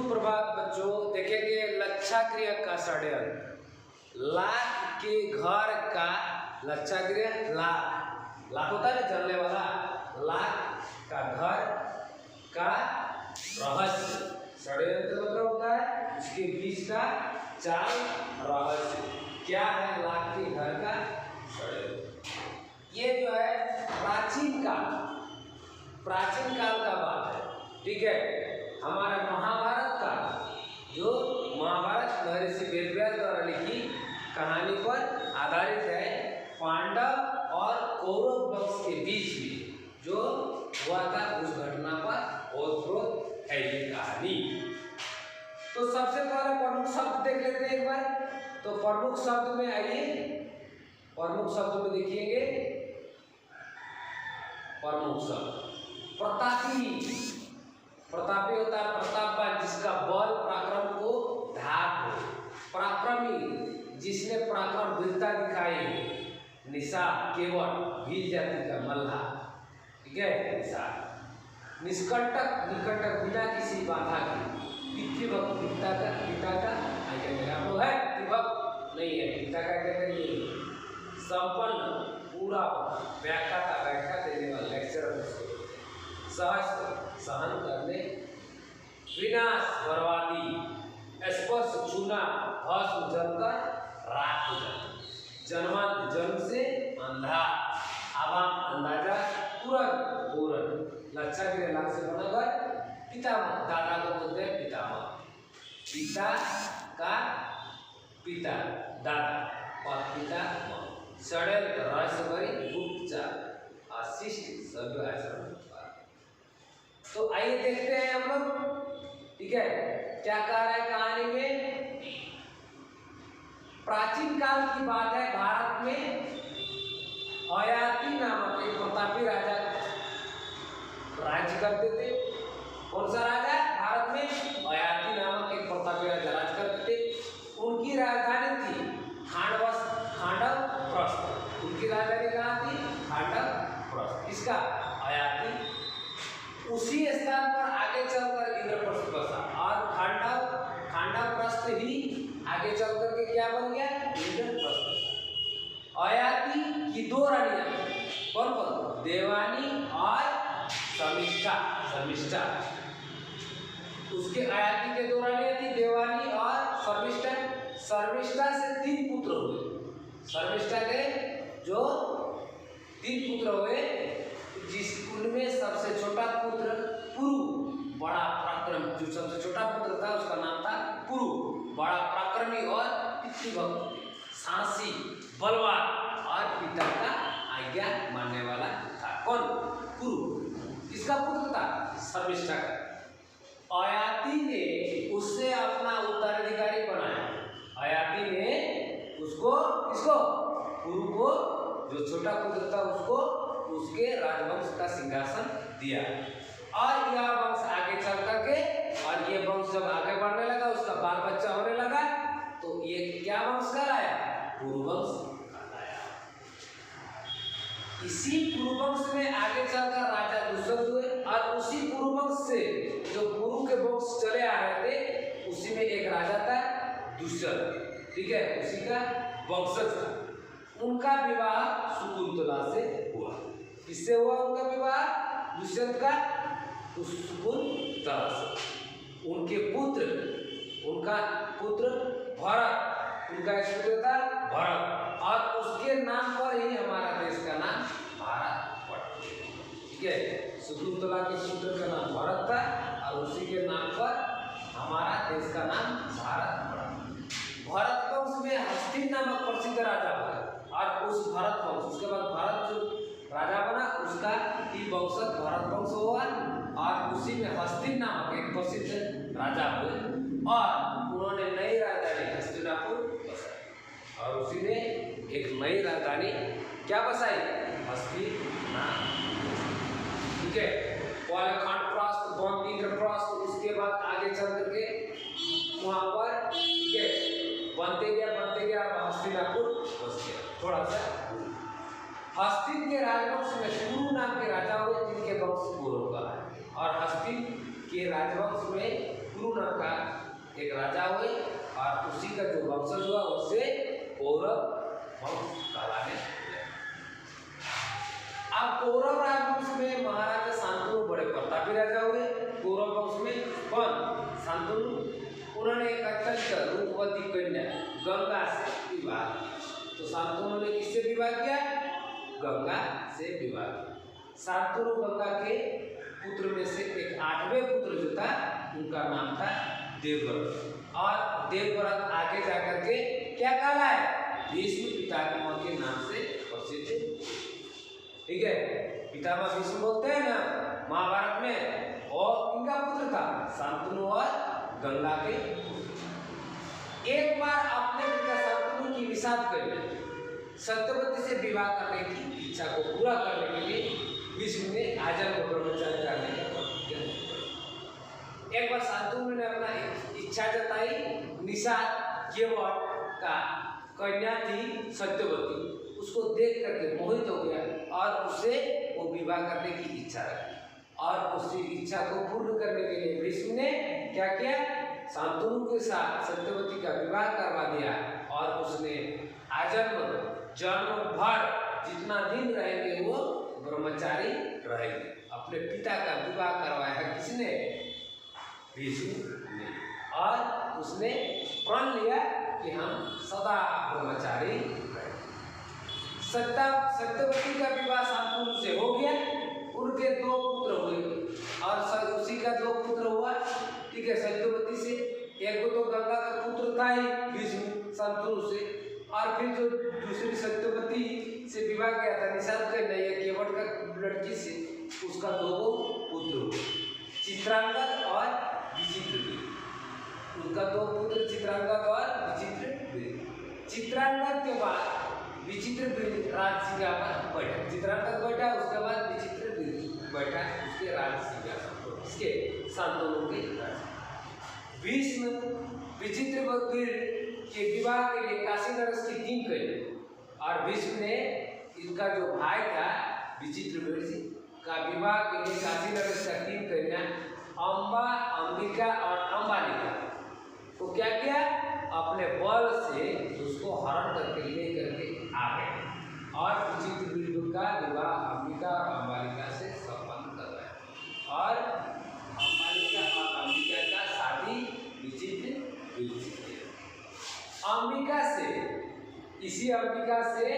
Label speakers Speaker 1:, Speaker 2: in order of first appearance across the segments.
Speaker 1: सुप्रभात बच्चों, देखेंगे लक्षागृह का षड्यंत्र। लाख के घर का लक्षागृह, लाख होता है ना जलने वाला, लाख का घर का रहस्य। षड्यंत्र मतलब होता है उसके बीच का चाल रहस्य। क्या है लाख के घर का षड्यंत्र? ये जो है प्राचीन काल का बात है। ठीक है, हमारा महाभारत का जो महाभारत महर्षि वेदव्यास द्वारा लिखी कहानी पर आधारित है। पांडव और कौरव वंश के बीच में जो हुआ था उस घटना पर ओतप्रोत है ये कहानी। तो सबसे पहले प्रमुख शब्द देख लेते हैं एक बार। तो प्रमुख शब्द में आइए, प्रमुख शब्द में देखिएंगे प्रमुख शब्द प्रतापी। प्रतापी होता है प्रतापवान, जिसका बल पराक्रम को धाक हो। पराक्रमी, जिसने पराक्रम वीरता दिखाई। निषाद, केवट, वीर जाति का मल्हा। ठीक है, निषाद। निष्कंटक, निकटक, बिना किसी बाधा के। पितृभक्त, पिता का आपको है, पितृभक्त नहीं है, पिता का क्या करिए। संपन्न, पूरा, व्याख्या देने वाला लेक्चर। सहस्त्र, सहन करने। विनाश, बर्बादी। स्पर्श, छूना, भस्म, जलकर राख हो जाना। जन्मांत, जन्म से अंधा। आवाम, अंदाजा। तुरंत, पूर्ण। लक्षागृह, लाख से बना घर। पितामह, दादा को बोलते हैं पितामह। पिता का पिता, दादा और पितामह। षड्यंत्र, रहस्यमयी, गुप्तचार, अशिष्ट, सभ्य आचरण। तो आइए देखते हैं हम लोग। ठीक है, क्या कह रहा है कहानी में। प्राचीन काल की बात है। भारत में अयाति नामक एक प्रतापी राजा राज्य करते थे। कौन सा राजा? भारत में अयाति नामक एक प्रतापी राजा राज करते थे। उनकी राजधानी थी खांडवप्रस्थ। उनकी राजधानी कहाँ थी? खांडवप्रस्थ। किसका? अयाति। उसी स्थान पर आगे चलकर इंद्रप्रस्थ बसा और खांडवप्रस्थ ही आगे चल करके क्या बन गया? इंद्रप्रस्थ। अयाति की दो रानियां, कौन कौन? देवानी और शर्मिष्ठा। उसके अयाति के दो रानियां थी, देवानी और शर्मिष्ठा। शर्मिष्ठा से 3 पुत्र हुए। शर्मिष्ठा के जो 3 पुत्र हुए, उनमें सबसे छोटा पुत्र पुरु, बड़ा पराक्रम। जो सबसे छोटा पुत्र था उसका नाम था पुरु, बड़ा पराक्रमी और पितृभक्त, साहसी, बलवान और पिता का आज्ञा मानने वाला था। कौन? पुरु। किसका पुत्र था? शर्मिष्ठा का। अयाति ने उससे अपना उत्तराधिकारी बनाया। अयाति ने उसको, किसको? पुरु को, जो छोटा पुत्र था उसको उसके राजवंश का सिंहासन दिया। और यह वंश आगे चल करके, और ये वंश जब आगे बढ़ने लगा, उसका बाल बच्चा होने लगा, तो ये क्या वंश कहलाया? पुरुवंश कहलाया। इसी पुरुवंश में आगे चलकर राजा दुष्यंत हुए। और उसी पुरुवंश से जो पुरु के वंश चले आ रहे थे, उसी में एक राजा था दुष्यंत। ठीक है, उसी का वंशज था। उनका विवाह शकुंतला से हुआ। किससे हुआ उनका विवाह? दुष्यंत का शकुंतला से। उनका पुत्र भरत, उनका एक पुत्र था भरत, और उसके नाम पर ही हमारा देश का नाम भारत पड़ा। ठीक है, शकुंतला के पुत्र का नाम भरत था और उसी के नाम पर हमारा देश का नाम भारत पड़ा। भरत वंश में हस्तिन नामक प्रसिद्ध राजा हुआ, और उस भरत वंश, उसके बाद भरत जो राजा बना, उसका ही वंशज भरत वंश हुआ। और उसी में हस्तिन नामक एक प्रसिद्ध राजा हुए, और उन्होंने नई राजधानी हस्तिनापुर बसाई। और उसी ने एक नई राजधानी क्या बसाई? हस्तिनापुर। ठीक है, पहले खांडवप्रस्थ, बाद इंद्रप्रस्थ, उसके बाद आगे चल करके वहां पर, ठीक है, बनते गया हस्तिनापुर बस गया। थोड़ा सा हस्तिन के राजवंश में कुरु नाम के राजा हुए, जिनके वंश कौरव का है। और हस्तिन के राजवंश में सुक्रू नाम का एक राजा हुए और उसी का जो वंशज हुआ उससे कौरव वंश कहलाने लगे। अब कौरव राजवंश में महाराजा शांतनु बड़े प्रतापी राजा हुए। कौरव वंश में कौन? शांतनु। उन्होंने एक अत्यंत रूपवती कन्या गंगा से विवाह किया। तो शांतनु ने किससे विवाह किया? गंगा से विवाह किया। शांतनु गंगा के पुत्र में से एक 8वें पुत्र जो था उनका नाम था देवव्रत। और देवव्रत आगे जाकर के क्या कहलाए? भीष्म पितामह के नाम से प्रसिद्ध। ठीक है, पितामह भीष्म बोलते हैं ना महाभारत में, और इनका पुत्र था शांतनु और गंगा के पुत्र। एक बार अपने पिता शांतनु की विषाद कन्या सत्यवती से विवाह करने की इच्छा को पूरा करने के लिए भीष्म ने आजन्म ब्रह्मचर्य करने का प्रतिज्ञा की। एक बार शांतनु ने अपना इच्छा जताई। निषाद केवट का कन्या थी सत्यवती, उसको देख करके मोहित हो गया और उससे वो विवाह करने की इच्छा रखी। और उसी इच्छा को पूर्ण करने के लिए भीष्म ने क्या किया? शांतनु के साथ सत्यवती का विवाह करवा दिया और उसने आजन्म जन्म भर जितना दिन रहेंगे वो ब्रह्मचारी रहेंगे। अपने पिता का विवाह करवाया किसने? भीष्म ने। और उसने प्रण लिया कि हम सदा ब्रह्मचारी रहेंगे। सत्यवती का विवाह शांतनु से हो गया। उनके 2 पुत्र हुए और उसी का 2 पुत्र हुआ। ठीक है, सत्यवती से। एक तो गंगा का पुत्र था ही भीष्म शांतनु से, और फिर जो दूसरी सत्यवती से विवाह किया था निषाद कन्या केवट का लड़की से, उसका 2 पुत्र हुए, चित्रांगद और विचित्रवीर्य। उनका 2 पुत्र चित्रांगद और विचित्रवीर्य। चित्रांगद के बाद विचित्रवीर्य राजसिंहासन पर बैठा। चित्रांगद बैठा, उसके बाद विचित्रवीर्य बैठा उसके राजसिंहासन पर, इसके शांतनु के राज। भीष्म विचित्रवीर्य के विवाह के लिए काशी नरेश की 3 कन्या, और भीष्म ने इनका जो भाई था विचित्रवीर्य का विवाह के लिए काशी नरेश का 3 कन्या अंबा, अंबिका और अंबालिका को क्या किया? अपने बल से उसको हरण करके ले करके आ गए और विचित्रवीर्य का विवाह अंबिका और अंबालिका से संपन्न करवाया। और अंबालिका और अंबिका का शादी विचित्रवीर्य से किया। अंबिका से, इसी अंबिका से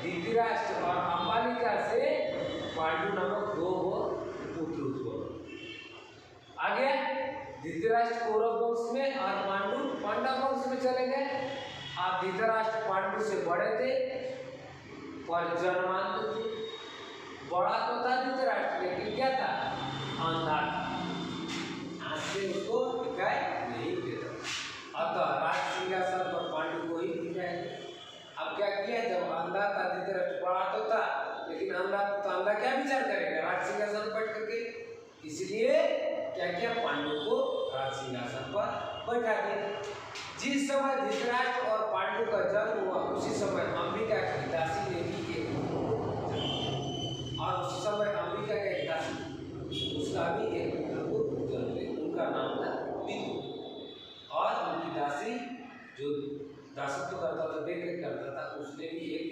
Speaker 1: धृतराष्ट्र और अंबालिका से पांडु नामक 2 पुत्र उत्पन्न। आगे धृतराष्ट्र कौरव वंश में और पांडु पांडव वंश में चले गए। आप धृतराष्ट्र पांडु से बड़े थे पर जन्मांध थे। बड़ा तो था धृतराष्ट्र, लेकिन क्या था? अंधा था, आँख से उसको दिखाई नहीं देता। अतः राज सिंहासन पर पांडु को ही दिखाई। अब क्या किया? जब अंधा था धृतराष्ट्र, बड़ा तो था लेकिन अंधा तो अंधा क्या विचार करेगा राज सिंहासन पर बैठ करके? इसलिए क्या किया? पांडु को राज सिंहासन पर बैठा दिया। जिस समय धृतराष्ट्र और पांडु का जन्म हुआ उसी समय अंबिका की दासी ने भी एक और उसी समय अंबिका का एक दासी उसका भी एक पुत्र को जन्म दिया। उनका नाम था विदुर। और उनकी दासी जो दासत्व करता था, देख रेख करता था, उसने भी एक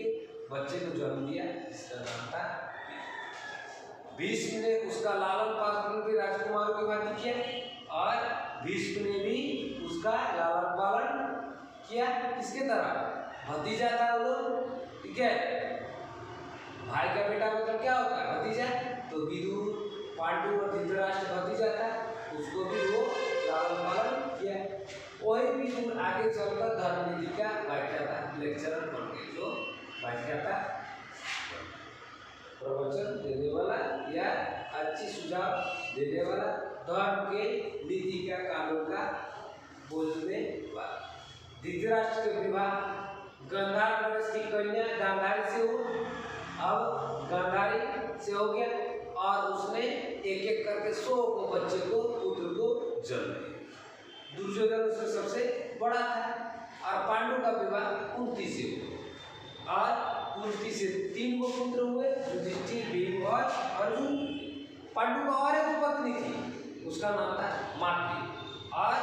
Speaker 1: बच्चे को जन्म दिया जिसका नाम था भीष्म। ने उसका लालन पालन भी राजकुमारों की भांति किया और भीष्म ने भी उसका लालन पालन किया। किसके तरह? भतीजा था वो लोग। ठीक है, भाई का बेटा मतलब क्या होता है? भतीजा। तो विदुर, पांडु और धृतराष्ट्र भतीजा था, उसको भी वो लालन पालन किया। वही विदुर आगे चलकर धर्मनीति का व्याख्या था, लेक्चरर बन के जो व्याख्या था, प्रवचन देने वाला या अच्छी सुझाव देने वाला, धर्म के नीति का कानून का बोलने वाला। धृतराष्ट्र के विवाह गांधार नरेश की कन्या गांधारी से हुआ। अब गांधारी से हो गया और उसने एक एक करके 100 को बच्चे को पुत्र को जन्म दिया। दुर्योधन उससे सबसे बड़ा था। और पांडु का विवाह कुंती से हुआ और कुंती से 3 पुत्र हुए, युधिष्ठिर, भीम और अर्जुन। पांडु का और एक पत्नी थी, उसका नाम था माद्री। और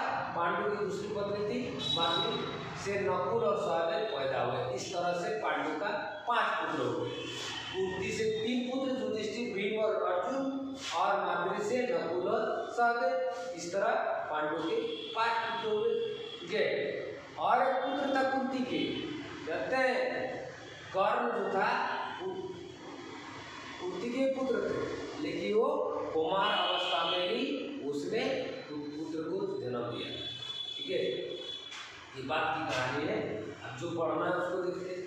Speaker 1: दूसरी पत्नी थी माधुरी, से नकुल और सहदेव पैदा हुए। इस तरह से पांडु का 5 पुत्र हुए। कुंती से 3 पुत्र, युधिष्ठिर, भीम और अर्जुन, और माधुरी से नकुल और सहदेव। इस तरह पांडु के 5 पुत्र हुए। ठीक है। और एक पुत्र था कुंती के, कहते हैं कर्ण जो था कुंती के पुत्र थे, लेकिन वो कुमार अवस्था में ही उसने पुत्र को जन्म दिया। ठीक है, ये बात की कहानी है। अब जो पढ़ना है उसको देखते हैं।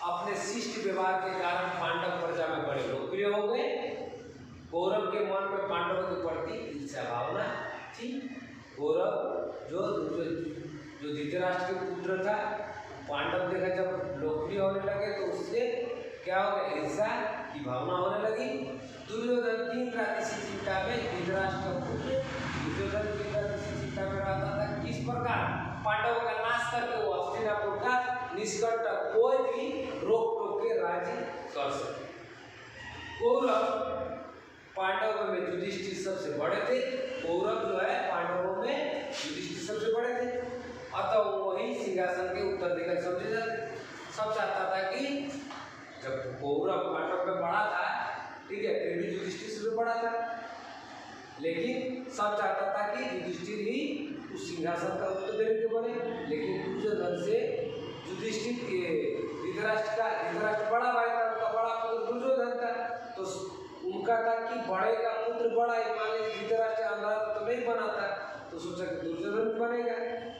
Speaker 1: अपने शिष्ट व्यवहार के कारण पांडव प्रजा में बड़े लोकप्रिय हो गए। कौरव के मन में पांडवों के प्रति ईर्ष्या भावना थी। कौरव जो धृतराष्ट्र के पुत्र था, पांडव देखा जब लोकप्रिय होने लगे तो उससे क्या हो गया, ईर्ष्या की भावना होने लगी। दुर्योधन दिन रात इसी चिंता में, धृतराष्ट्र का पुत्र दुर्योधन दिन रात इसी चिंता में रहता था किस प्रकार पांडवों का नाश करके वो हस्तिनापुर का निष्कंटक कोई भी रोक टोक के राज्य कर सके। कौरव पांडवों में युधिष्ठिर सबसे बड़े थे। कौरव जो है पांडवों में युधिष्ठिर सबसे बड़े थे, अतः वही सिंहासन के उत्तराधिकारी समझे जाते। सब चाहता था कि जब कौरव पांडव में बड़ा था, ठीक है, फिर भी युधिष्ठिर से बड़ा था, लेकिन सब चाहता था कि युधिष्ठिर ही उस सिंहासन का उत्तराधिकारी बने। लेकिन दुर्योधन से युधिष्ठिर के धृतराष्ट्र बड़ा भाई था, उनका बड़ा पुत्र दुर्योधन था, तो उनका था कि बड़े का पुत्र बड़ा ही, मान लीजिए धृतराष्ट्र अंधारा तो नहीं बना था, तो सोचा कि दुर्योधन बनेगा।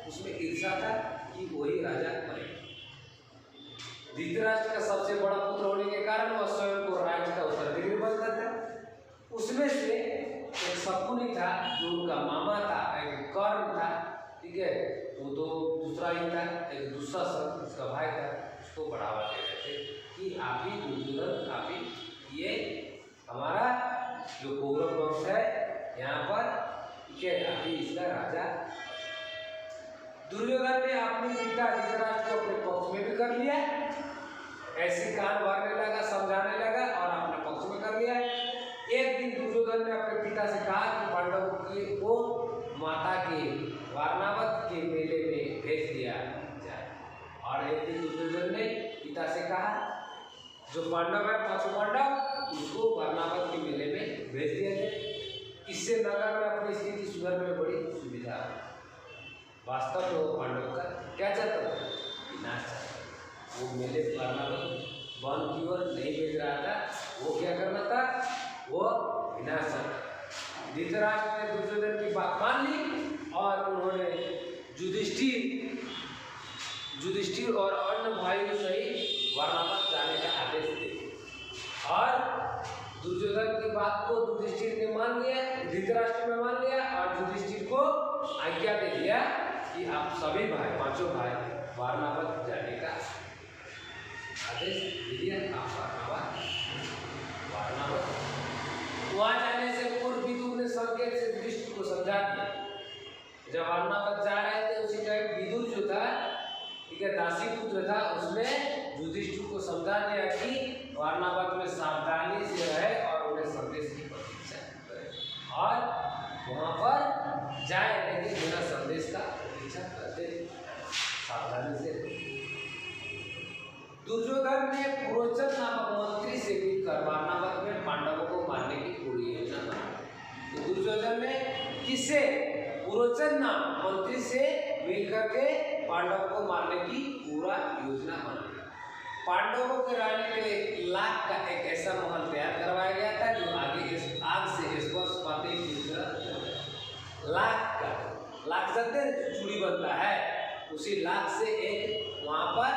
Speaker 1: उसमें ईर्ष्या था कि वही राजा बनेगा। धृतराष्ट्र का सबसे बड़ा पुत्र होने के कारण वह स्वयं को राज्य का उत्तराधिकारी बनता था। उसमें से एक शकुनी था जो उनका मामा था, एक कर्ण था, ठीक है, वो तो दूसरा ही था, एक दुशासन उसका भाई था, उसको बढ़ावा दे रहे थे कि आप ही दुर्योधन, आप ही ये हमारा जो कौरव वंश है यहाँ पर, ठीक है, आप ही इसका राजा। दुर्योधन ने अपने पिता धृतराष्ट्र को अपने पक्ष में भी कर लिया, ऐसे कान भरने लगा, समझाने लगा और अपने पक्ष में कर लिया। एक दिन दुर्योधन ने अपने पिता से कहा कि पांडवों की को माता के वारणावत के मेले में भेज दिया जाए। और एक दिन दुर्योधन ने पिता से कहा जो पांडव है, 5 पांडव, उसको वारणावत के मेले में भेज दिया जाए। इससे नगर में अपनी स्थिति सुधरने में बड़ी सुविधा है। वास्तव में वो पांडव का क्या चाहता था, विनाश चाहता। वो मेले वारणावत वन की ओर नहीं भेज रहा था, वो क्या करना था, वो विनाश चाहता। धृतराष्ट्र ने दुर्योधन की बात मान ली और उन्होंने युधिष्ठिर और अन्य भाइयों सहित वारणावत जाने का आदेश दे दिया। और दुर्योधन की बात को युधिष्ठिर ने मान लिया, धृतराष्ट्र ने मान लिया और युधिष्ठिर को आज्ञा दे दिया कि आप सभी भाई, 5 भाई वारणावत जाने का आदेश दे दिया। आप वारणावत वहाँ जाने से पूर्व विदुर ने संकेत से युधिष्ठिर को समझा दिया। जब वारणावत जा रहे थे उसी टाइम विदुर जो था, ठीक है, दासी पुत्र था, उसने युधिष्ठिर को समझा दिया कि वारणावत में सावधानी से रहे और उन्हें संदेश की प्रतीक्षा करें और वहाँ पर जाए, लेकिन बिना संदेश का प्रतीक्षा करते सावधानी से। दुर्योधन ने पुरोचन नामक मंत्री से मिलकर वारणावत में पांडवों को मारने की पूरी योजना बनाई। तो दुर्योधन ने किससे, पुरोचन नाम मंत्री से मिलकर के पांडवों को मारने की पूरा योजना बनाई। पांडवों के रहने के लिए लाख का एक ऐसा महल तैयार करवाया गया था जो आगे आग से स्पर्श पाते ही लाख जानते हैं चूड़ी बनता है, उसी लाख से एक वहाँ पर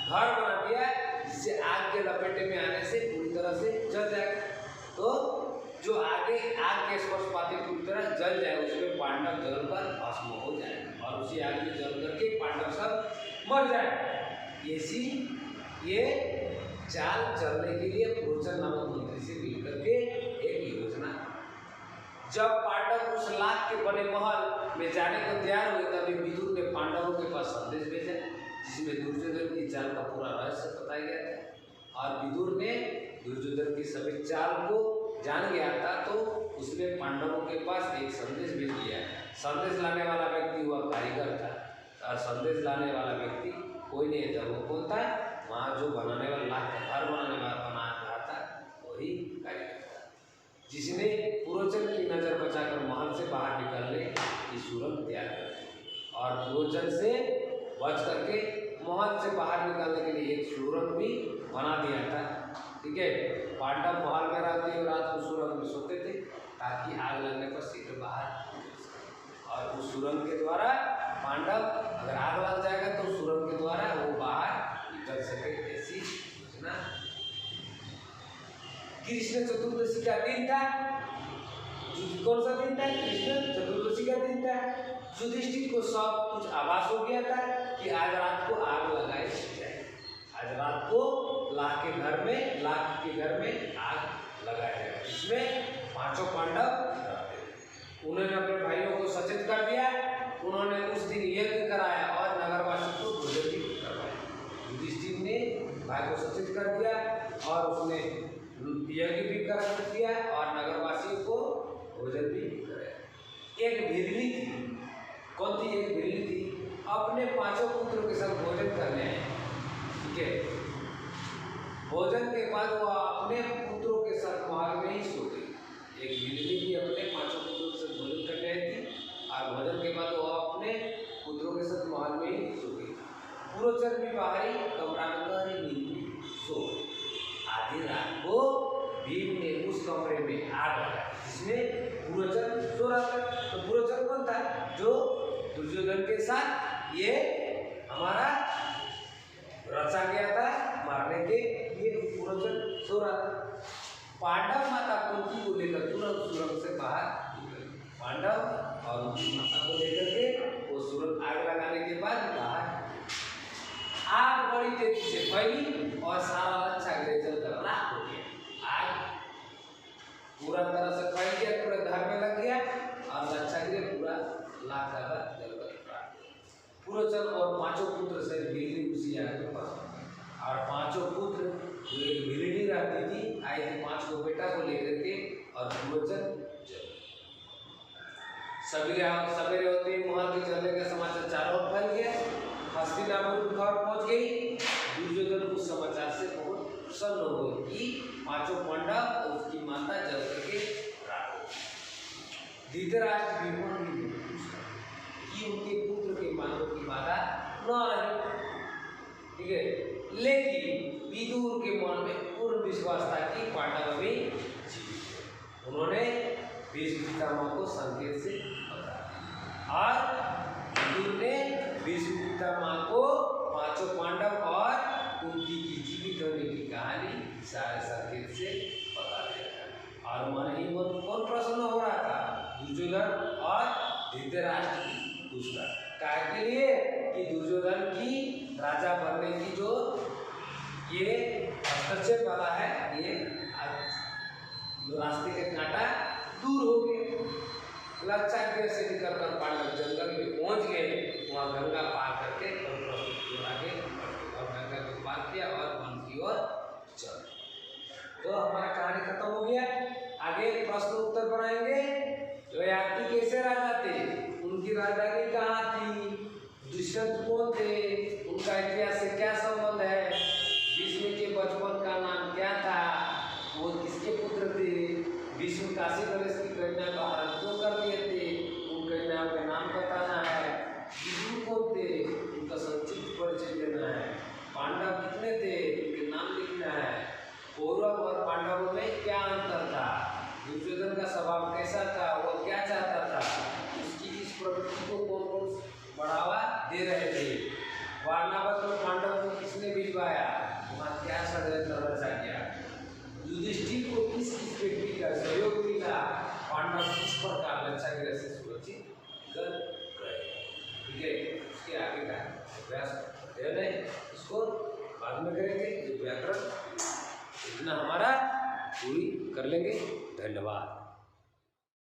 Speaker 1: घर बना दिया जिससे आग के लपेटे में आने से पूरी तरह से जल जाएगा। तो जो आगे आग के स्पर्श पाते पूरी तरह जल जाए, उसमें पांडव जल पर भस्म हो जाएगा और उसी आग में जल करके पांडव सब मर जाए। ऐसी ये चाल चलने के लिए पुरोचन नामक मंत्री से मिलकर के एक योजना। जब पांडव उस लाख के बने महल में जाने को तैयार हुए, तभी विदुर ने पांडवों के पास संदेश भेजा जिसमें दुर्योधन की चाल का पूरा रहस्य बताया गया था। और विदुर ने दुर्योधन की सभी चाल को जान गया था, तो उसने पांडवों के पास एक संदेश भेज दिया संदेश लाने वाला व्यक्ति हुआ कारीगर था, और संदेश लाने वाला व्यक्ति कोई नहीं था। वो कौन था? वहाँ जो बनाने वाला लाख का घर बनाने वाला बना रहा था वही कारीगर था, जिसने पुरोचन की नज़र बचाकर महल से बाहर निकलने की सुरंग तैयार कर दी, और पुरोचन से बच करके महल से बाहर निकलने के लिए एक सुरंग भी बना दिया था। ठीक है, पांडव महल में रहते और रात को सुरंग में सोते थे ताकि आग लगने पर शीघ्र बाहर निकल सके, और उस सुरंग के द्वारा पांडव अगर आग लग जाएगा तो सुरंग के द्वारा वो बाहर निकल सके, ऐसी योजना। कृष्ण चतुर्दशी का दिन था। कौन सा दिन था? कृष्ण चतुर्दशी का दिन था। युधिष्ठिर को सब कुछ आभास हो गया था कि आज रात को आग लगाई जाए, आज रात को लाख के घर में आग लगाया जाएगा, जिसमें पांचों पांडव रहते थे। उन्होंने अपने भाइयों को सचेत कर दिया, उन्होंने उस दिन यज्ञ कराया और नगरवासी को भोजन भी करवाया। युधिष्ठिर ने भाई को सचेत कर दिया और उसने यज्ञ भी कर दिया और नगरवासियों को भोजन भी कराया। एक बिरली थी। कौन थी? एक बिरली थी, अपने पांचों पुत्रों के साथ भोजन करने आए। ठीक है, भोजन के बाद वह अपने पुत्रों के साथ महल में ही सो गई। एक बिरली भी अपने पांचों पुत्रों के साथ भोजन करने आई थी, और भोजन के बाद वह अपने पुत्रों के साथ महल में ही सो गई। पुरोचन भी बाहरी कमरा में गहरी नींद में सो गई। आधी रात को भीम ने उस कमरे में आग लगाई जिसमें पुरोचन सो रहा था। तो पुरोचन कौन था? जो दुर्योधन के साथ ये हमारा रचा गया था मारने के लिए, पुरोचन सो रहा था। पांडव माता कुंती को लेकर तुरंत सुरंग से बाहर निकले। पांडव और उनकी माता को लेकर के वो सुरंग आग लगाने के बाद बाहर, आग बड़ी तेजी से फैली और सारा लच्छागृह जलकर राख हो गया। आग पूरा तरह से फैल गया, पूरे घर में लग गया और लच्छागृह पूरा लाख जलकर राख। पुरोचन और पांचों पुत्र से बिरली उसी आग में फंस गए, और पांचों पुत्र जो एक बिरली रहती थी आई थी 5 को बेटा को लेकर के, और पुरोचन जल। सवेरे होते ही महल के जलने का समाचार चारों ओर फैल गया। हस्तिनापुर की खबर पहुंच गई। दुर्योधन उस समाचार से बहुत प्रसन्न हो गए कि पांचों पांडव और उसकी माता जल करके राख हो गई। धृतराष्ट्र भी कि उनके पुत्र के मांगों की बाधा न रही। ठीक है, लेकिन विदुर के मन में पूर्ण विश्वास था कि पांडव भी जीवित। उन्होंने भीष्म पितामह को संकेत से बता दिया, और विदुर ने भीष्म पितामह को पांचों पांडव और कुंती की जीवित होने की कहानी सारे संकेत से बता दिया। और मन ही मन कौन प्रसन्न हो रहा था? दुर्योधन और धृतराष्ट्र दूसरा के लिए कि दुर्योधन की राजा बनने की जो ये हस्तक्षेप वाला है, ये रास्ते के कांटा दूर हो गए। लच्छागृह से निकलकर पांडव जंगल में पहुंच गए। वहाँ गंगा पार करके आगे और गंगा को पार किया और वन की ओर चल। तो हमारा कहानी खत्म हो गया। आगे प्रश्न उत्तर बनाएंगे। ययाति कैसे राजा थे? उनकी राजधानी कहाँ थी? दुष्यंत कौन थे? उनका इतिहास से क्या संबंध है? भीष्म के बचपन का नाम क्या था? वो किसके पुत्र थे? भीष्म काशी नरेश की कन्या का हरण क्यों कर दिए थे? उन कन्याओं के नाम बताना है। विदुर कौन थे? उनका संक्षिप्त परिचय देना है। पांडव कितने थे? उनके नाम लिखना है। कौरव और पांडवों में क्या अंतर था? दुर्योधन का स्वभाव कैसा था? वो क्या चाहता था? उसकी इस प्रवृत्ति को कौन कौन बढ़ावा दे रहे थे? वारणावत में पांडव को किसने भिजवाया? वहाँ क्या षड्यंत्र रचा गया? युधिष्ठिर को किस किस व्यक्ति का सहयोग मिला? पांडव किस प्रकार लच्छागृह से सुरक्षित गए? ठीक है, उसके आगे का अभ्यास अध्ययन है, इसको बाद में करेंगे। जो व्याकरण इतना हमारा पूरी कर लेंगे। धन्यवाद।